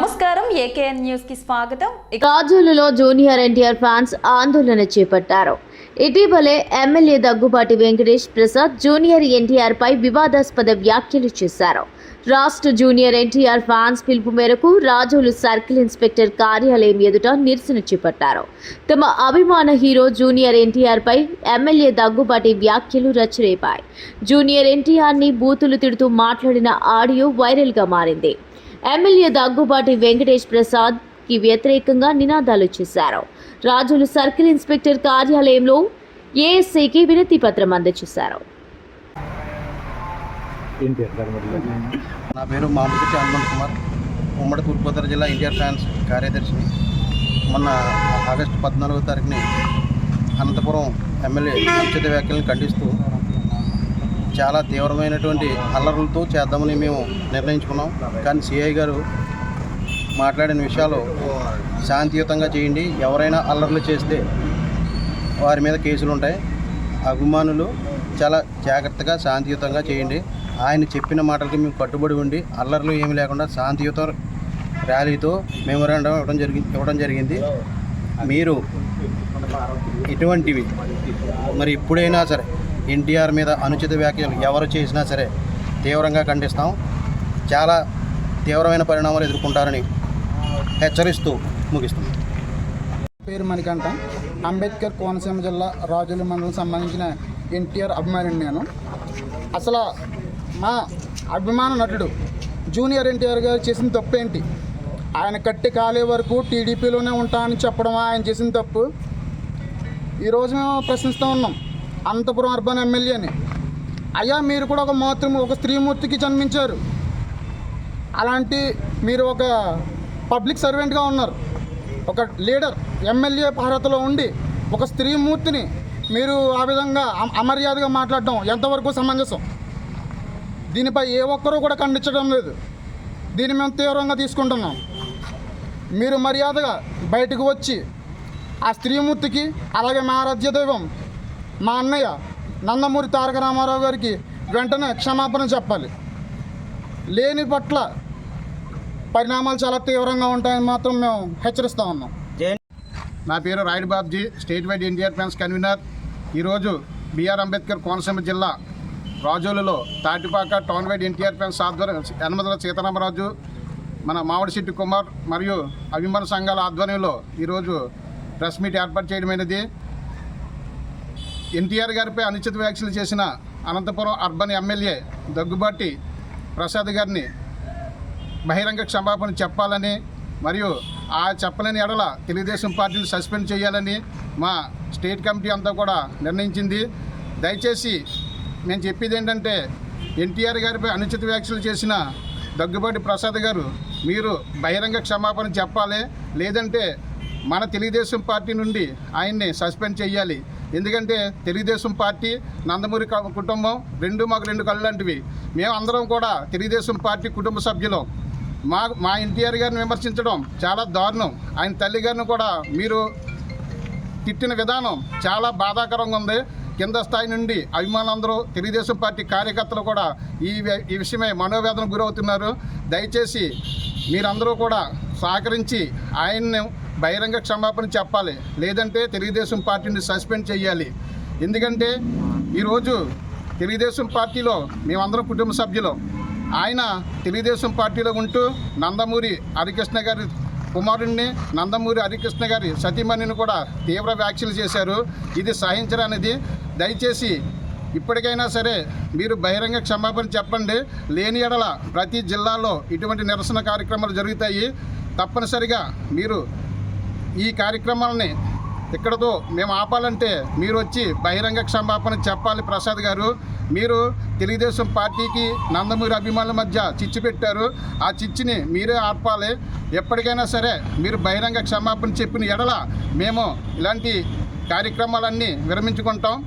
నమస్కారం AKN news కి స్వాగతం. రాజోలులో జూనియర్ ఎన్టీఆర్ ఫ్యాన్స్ ఆందోళన చేపట్టారు. ఇటీవలే ఎమ్మెల్యే దగ్గుబాటి వెంకటేష్ ప్రసాద్ జూనియర్ ఎన్టీఆర్ పై వివాదాస్పద వ్యాఖ్యలు చేశారు. రాష్ట్ర జూనియర్ ఎన్టీఆర్ ఫ్యాన్స్ పిలుపు మేరకు రాజోలు సర్కిల్ ఇన్స్పెక్టర్ కార్యాలయం ఎదుట నిరసన చేపట్టారు. తమ అభిమాన హీరో జూనియర్ ఎన్టీఆర్ పై ఎమ్మెల్యే దగ్గుబాటి వ్యాఖ్యలు రచ్చరేపాయి. జూనియర్ ఎన్టీఆర్ ని బూతులు తిడుతూ మాట్లాడిన ఆడియో వైరల్ గా మారింది. ఎమ్మెల్యే దగ్గుబాటి వెంకటేష్ ప్రసాద్ కి వ్యతిరేకంగా నినాదాలు చేశారు. రాజోలు సర్కిల్ ఇన్స్పెక్టర్ కార్యాలయంలో ఏఎస్ఐకి వినతి పత్రం అందజేశారు. నా పేరు మామిడిశెట్టి హనుమంత్ కుమార్, ఉమ్మడి తూర్పుగోదావరి జిల్లా ఎన్టీఆర్ ఫ్యాన్స్ కార్యదర్శిని. మొన్న ఆగస్టు 14వ తారీఖుని అనంతపురం ఎమ్మెల్యే అనుచిత వ్యాఖ్యలను ఖండిస్తూ చాలా తీవ్రమైనటువంటి అల్లర్లతో చేద్దామని మేము నిర్ణయించుకున్నాం. కానీ సిఐ గారు మాట్లాడిన విషయాలు శాంతియుతంగా చేయండి, ఎవరైనా అల్లర్లు చేస్తే వారి మీద కేసులు ఉంటాయి, అభిమానులు చాలా జాగ్రత్తగా శాంతియుతంగా చేయండి. ఆయన చెప్పిన మాటలకి మేము కట్టుబడి ఉండి అల్లర్లు ఏమీ లేకుండా శాంతియుత ర్యాలీతో మెమోరాండం ఇవ్వడం జరిగింది. మీరు ఇటువంటివి మరి ఇప్పుడైనా సరే ఎన్టీఆర్ మీద అనుచిత వ్యాఖ్యలు ఎవరు చేసినా సరే తీవ్రంగా ఖండిస్తాం. చాలా తీవ్రమైన పరిణామాలు ఎదుర్కొంటారని హెచ్చరిస్తూ ముగిస్తాం. పేరు మణికంఠ, అంబేద్కర్ కోనసీమ జిల్లా రాజోలు మండలం సంబంధించిన ఎన్టీఆర్ అభిమానిని నేను. అసలు మా అభిమాన నటుడు జూనియర్ ఎన్టీఆర్ గారు చేసిన తప్పు ఏంటి? ఆయన కట్టి కాలే వరకు టీడీపీలోనే ఉంటానని చెప్పడం ఆయన చేసిన తప్పు. ఈరోజు మేము ప్రశ్నిస్తూ ఉన్నాం అనంతపురం అర్బన్ ఎమ్మెల్యేని. అయ్యా, మీరు కూడా ఒక స్త్రీమూర్తికి జన్మించారు. అలాంటి మీరు ఒక పబ్లిక్ సర్వెంట్గా ఉన్నారు, ఒక లీడర్ ఎమ్మెల్యే అర్హతలో ఉండి ఒక స్త్రీమూర్తిని మీరు ఆ విధంగా అమర్యాదగా మాట్లాడడం ఎంతవరకు సమంజసం? దీనిపై ఏ ఒక్కరూ కూడా ఖండించడం లేదు. దీన్ని మేము తీవ్రంగా తీసుకుంటున్నాం. మీరు మర్యాదగా బయటకు వచ్చి ఆ స్త్రీమూర్తికి, అలాగే మా ఆరాధ్య దైవం మా అన్నయ్య నందమూరి తారక రామారావు గారికి వెంటనే క్షమాపణ చెప్పాలి. లేని పట్ల పరిణామాలు చాలా తీవ్రంగా ఉంటాయని మాత్రం మేము హెచ్చరిస్తూ ఉన్నాం. నా పేరు Rayudu Babji, state wide NTR fans convener. ఈరోజు బిఆర్ అంబేద్కర్ కోనసీమ జిల్లా రాజోలులో Tatipaka town wide NTR fans ఆధ్వర్యం యనమదల సీతారామరాజు, మన మామిడిశెట్టి కుమార్ మరియు అభిమాన సంఘాల ఆధ్వర్యంలో ఈరోజు ప్రెస్ మీట్ ఏర్పాటు చేయడమైనది. ఎన్టీఆర్ గారిపై అనుచిత వ్యాఖ్యలు చేసిన అనంతపురం అర్బన్ ఎమ్మెల్యే దగ్గుబాటి ప్రసాద్ గారిని బహిరంగ క్షమాపణ చెప్పాలని మరియు ఆ చెప్పలేని ఎడల తెలుగుదేశం పార్టీని సస్పెండ్ చేయాలని మా స్టేట్ కమిటీ అంతా కూడా నిర్ణయించింది. దయచేసి నేను చెప్పేది ఏంటంటే, ఎన్టీఆర్ గారిపై అనుచిత వ్యాఖ్యలు చేసిన దగ్గుబాటి ప్రసాద్ గారు మీరు బహిరంగ క్షమాపణ చెప్పాలి, లేదంటే మన తెలుగుదేశం పార్టీ నుండి ఆయన్ని సస్పెండ్ చేయాలి. ఎందుకంటే తెలుగుదేశం పార్టీ, నందమూరి కుటుంబం మాకు రెండు కళ్ళు లాంటివి. మేము అందరం కూడా తెలుగుదేశం పార్టీ కుటుంబ సభ్యులం. మా ఎన్టీఆర్ గారిని విమర్శించడం చాలా దారుణం. ఆయన తల్లి గారిని కూడా మీరు తిట్టిన విధానం చాలా బాధాకరంగా ఉంది. కింద స్థాయి నుండి అభిమానులందరూ, తెలుగుదేశం పార్టీ కార్యకర్తలు కూడా ఈ విషయమై మనోవేదనకు గురవుతున్నారు. దయచేసి మీరందరూ కూడా సహకరించి ఆయన్ని బహిరంగ క్షమాపణ చెప్పాలి, లేదంటే తెలుగుదేశం పార్టీని సస్పెండ్ చేయాలి. ఎందుకంటే ఈరోజు తెలుగుదేశం పార్టీలో మేమందరం కుటుంబ సభ్యులు. ఆయన తెలుగుదేశం పార్టీలో ఉంటూ నందమూరి హరికృష్ణ గారి కుమారుడిని, నందమూరి హరికృష్ణ గారి సతీమణిని కూడా తీవ్ర వ్యాఖ్యలు చేశారు. ఇది సహించరానిది. దయచేసి ఇప్పటికైనా సరే మీరు బహిరంగ క్షమాపణ చెప్పండి. లేని ఎడల ప్రతి జిల్లాలో ఇటువంటి నిరసన కార్యక్రమాలు జరుగుతాయి. తప్పనిసరిగా మీరు ఈ కార్యక్రమాలని ఇక్కడతో మేము ఆపాలంటే మీరు వచ్చి బహిరంగ క్షమాపణ చెప్పాలి. ప్రసాద్ గారు, మీరు తెలుగుదేశం పార్టీకి నందమూరి అభిమానుల మధ్య చిచ్చు పెట్టారు. ఆ చిచ్చుని మీరే ఆపాలి. ఎప్పటికైనా సరే మీరు బహిరంగ క్షమాపణ చెప్పిన ఎడల మేము ఇలాంటి కార్యక్రమాలన్నీ విరమించుకుంటాం.